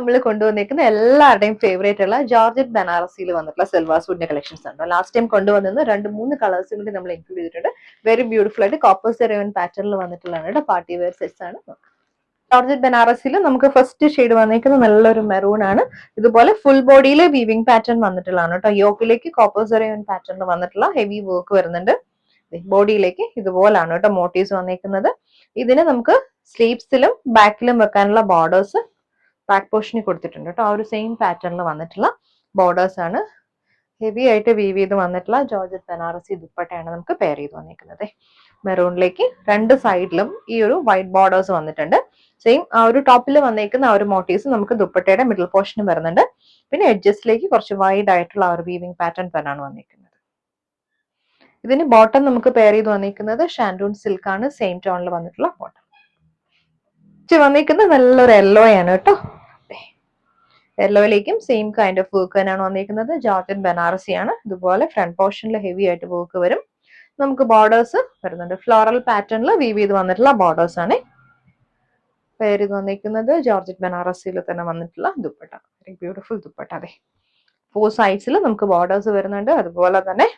നമ്മൾ കൊണ്ടുവന്നിരിക്കുന്ന എല്ലാവരുടെയും ഫേവറേറ്റ് ഉള്ള ജോർജറ്റ് ബനാറസിയിൽ വന്നിട്ടുള്ള സെൽവാർ സൂട്ടിന്റെ കളക്ഷൻസ് ആണ്. ലാസ്റ്റ് ടൈം കൊണ്ടുവന്നത് 2-3 കളേഴ്സ് കൂടി നമ്മൾ ഇൻക്ലൂഡ് ചെയ്തിട്ടുണ്ട്. വെരി ബ്യൂട്ടിഫുൾ ആയിട്ട് കോപ്പർ സെറോൺ പാറ്റേണിൽ വന്നിട്ടുള്ളതാണ്. പാർട്ടി വെയർ സെറ്റ്സ് ആണ്. ജോർജറ്റ് ബനാറസിൽ നമുക്ക് ഫസ്റ്റ് ഷെയ്ഡ് വന്നിരിക്കുന്നത് നല്ലൊരു മെറൂൺ ആണ്. ഇതുപോലെ ഫുൾ ബോഡിയിൽ വീവിംഗ് പാറ്റേൺ വന്നിട്ടുള്ളതാണ് കേട്ടോ. യോക്കിലേക്ക് കോപ്പർ സെറോൺ പാറ്റേണിൽ വന്നിട്ടുള്ള ഹെവി വർക്ക് വരുന്നുണ്ട്. ബോഡിയിലേക്ക് ഇതുപോലാണ് കേട്ടോ മോട്ടീവ്സ് വന്നിരിക്കുന്നത്. ഇതിന് നമുക്ക് സ്ലീവ്സിലും ബാക്കിലും വെക്കാനുള്ള ബോർഡേഴ്സ് ബാക്ക് പോർഷനിൽ കൊടുത്തിട്ടുണ്ട് കേട്ടോ. ആ ഒരു സെയിം പാറ്റേണിൽ വന്നിട്ടുള്ള ബോർഡേഴ്സ് ആണ്. ഹെവി ആയിട്ട് വീവ് ചെയ്ത് വന്നിട്ടുള്ള ജോർജറ്റ് ബനാറസി ദുപ്പട്ടയാണ് നമുക്ക് പെയർ ചെയ്ത് വന്നിരിക്കുന്നത്. മെറൂണിലേക്ക് രണ്ട് സൈഡിലും ഈ ഒരു വൈറ്റ് ബോർഡേഴ്സ് വന്നിട്ടുണ്ട്. സെയിം ആ ഒരു ടോപ്പിൽ വന്നേക്കുന്ന ആ ഒരു മോട്ടീവ്സ് നമുക്ക് ദുപ്പട്ടയുടെ മിഡിൽ പോർഷനും വരുന്നുണ്ട്. പിന്നെ എഡ്ജസ്റ്റിലേക്ക് കുറച്ച് വൈഡ് ആയിട്ടുള്ള ആ ഒരു വീവിംഗ് പാറ്റേൺ തന്നെയാണ് വന്നിരിക്കുന്നത്. ഇതിന് ബോട്ടം നമുക്ക് പെയർ ചെയ്ത് വന്നിരിക്കുന്നത് ഷാൻഡൂൺ സിൽക്ക് ആണ്. സെയിം ടോണിൽ വന്നിട്ടുള്ള ബോട്ടം വന്നിരിക്കുന്നത് നല്ലൊരു യെല്ലോ ആണ് കേട്ടോ. യെല്ലോയിലേക്കും സെയിം കൈൻഡ് ഓഫ് വർക്ക് തന്നെയാണ് വന്നിരിക്കുന്നത്. ജോർജറ്റ് ബനാറസി ആണ്. ഇതുപോലെ ഫ്രണ്ട് പോർഷനിൽ ഹെവി ആയിട്ട് വർക്ക് വരും. നമുക്ക് ബോർഡേഴ്സ് വരുന്നുണ്ട്. ഫ്ലോറൽ പാറ്റേണിൽ വീവ് ചെയ്ത് വന്നിട്ടുള്ള ബോർഡേഴ്സ് ആണ് പെയർ ചെയ്ത് വന്നിരിക്കുന്നത്. ജോർജറ്റ് ബനാറസിയിൽ തന്നെ വന്നിട്ടുള്ള ദുപ്പട്ട. Very beautiful dupatta. അതെ, 4 സൈഡ്സിൽ നമുക്ക് ബോർഡേഴ്സ് വരുന്നുണ്ട്. അതുപോലെ തന്നെ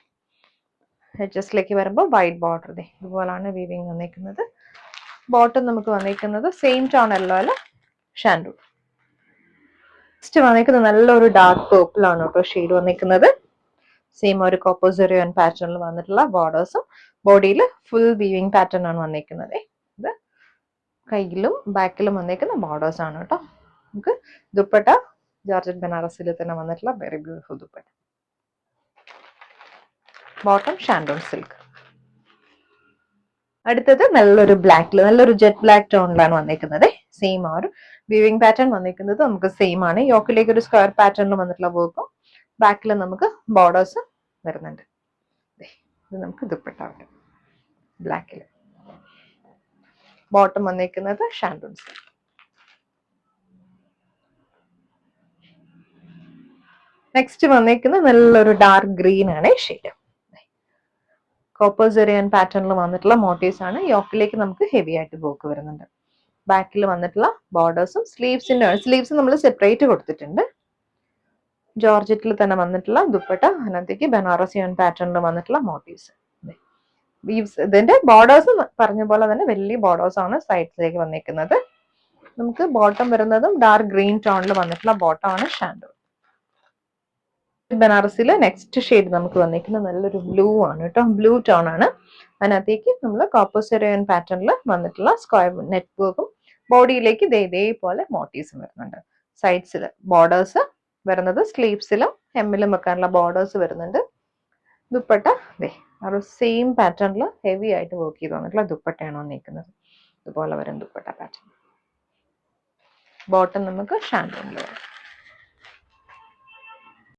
എഡ്ജസ്റ്റിലേക്ക് വരുമ്പോൾ വൈറ്റ് ബോർഡർ ഇതുപോലാണ് വീവിങ് വന്നിരിക്കുന്നത്. ബോട്ടം നമുക്ക് വന്നിരിക്കുന്നത് സെയിം ടോൺ യെല്ലോയിൽ ഷാൻഡൂൺ. നെക്സ്റ്റ് വന്നിരിക്കുന്നത് നല്ലൊരു ഡാർക്ക് പേർപ്പിൾ ആണ് കേട്ടോ ഷെയ്ഡ് വന്നിരിക്കുന്നത്. സെയിം ഒരു കോപ്പർ സെറിയോൺ പാറ്റേണിൽ വന്നിട്ടുള്ള ബോർഡേഴ്സും ബോഡിയിൽ ഫുൾ വീവിങ് പാറ്റേൺ ആണ് വന്നിരിക്കുന്നത്. ഇത് കയ്യിലും ബാക്കിലും വന്നിരിക്കുന്ന ബോർഡേഴ്സ് ആണ് കേട്ടോ. നമുക്ക് ദുപ്പട്ട ജോർജറ്റ് ബനാറസിൽ തന്നെ വന്നിട്ടുള്ള very beautiful dupatta. Bottom shantoon silk. അടുത്തത് നല്ലൊരു ബ്ലാക്കിൽ നല്ലൊരു ജെറ്റ് ബ്ലാക്ക് ടോണിലാണ് വന്നിരിക്കുന്നത്. സെയിം ആ ഒരു വീവിംഗ് പാറ്റേൺ വന്നിരിക്കുന്നത് നമുക്ക് സെയിം ആണ്. യോക്കിലേക്ക് ഒരു സ്ക്വയർ പാറ്റേണിൽ വന്നിട്ടുള്ള വർക്കും ബാക്കിൽ നമുക്ക് ബോർഡേഴ്സ് വരുന്നുണ്ട്. ഇത് നമുക്ക് ദുപ്പട്ട ബ്ലാക്കിൽ. ബോട്ടം വന്നിരിക്കുന്നത് ഷാൻഡൂൺ സിൽക്ക്. നെക്സ്റ്റ് വന്നിരിക്കുന്നത് നല്ലൊരു ഡാർക്ക് ഗ്രീൻ ആണ് ഷെയ്ഡ്. കോപ്പർ സെറിയൻ പാറ്റേണിൽ വന്നിട്ടുള്ള മോട്ടീവ്സ് ആണ്. യോക്കിലേക്ക് നമുക്ക് ഹെവി ആയിട്ട് വർക്ക് വരുന്നുണ്ട്. ബാക്കിൽ വന്നിട്ടുള്ള ബോർഡേഴ്സും സ്ലീവ്സ് നമ്മൾ സെപ്പറേറ്റ് കൊടുത്തിട്ടുണ്ട്. ജോർജറ്റിൽ തന്നെ വന്നിട്ടുള്ള ദുപ്പട്ട. അതിനകത്തേക്ക് ബനാറസിയൻ പാറ്റേണിൽ വന്നിട്ടുള്ള മോട്ടീവ്സ്. ഇതിന്റെ ബോർഡേഴ്സ് പറഞ്ഞ പോലെ തന്നെ വലിയ ബോർഡേഴ്സ് ആണ് സൈഡ്സിലേക്ക് വന്നിരിക്കുന്നത്. നമുക്ക് ബോട്ടം വരുന്നതും ഡാർക്ക് ഗ്രീൻ ടോണിൽ വന്നിട്ടുള്ള ബോട്ടം ആണ് ഷാൻഡൂൺ. ബനാറസിലെ നെക്സ്റ്റ് ഷെയ്ഡ് നമുക്ക് വന്നിരിക്കുന്നത് നല്ലൊരു ബ്ലൂ ആണ് കേട്ടോ. ബ്ലൂ ടോൺ ആണ്. അതിനകത്തേക്ക് നമ്മൾ കോപ്പർ സെറിയൻ പാറ്റേണിൽ വന്നിട്ടുള്ള സ്ക്വയർ നെറ്റ് വർക്കും ബോഡിയിലേക്ക് ഇതേപോലെ മോട്ടീവ്സും വരുന്നുണ്ട്. സൈഡ്സിൽ ബോർഡേഴ്സ് വരുന്നത് സ്ലീവ്സിലും ഹെമ്മിലും വെക്കാനുള്ള ബോർഡേഴ്സ് വരുന്നുണ്ട്. ദുപ്പട്ട ആ ഒരു സെയിം പാറ്റേണിൽ ഹെവി ആയിട്ട് വർക്ക് ചെയ്ത് വന്നിട്ടുള്ള ദുപ്പട്ടയാണ് വന്നിരിക്കുന്നത്. ഇതുപോലെ വരും ദുപ്പട്ട പാറ്റേൺ. ബോട്ടം നമുക്ക് ഷാൻഡൂണിൽ വരും.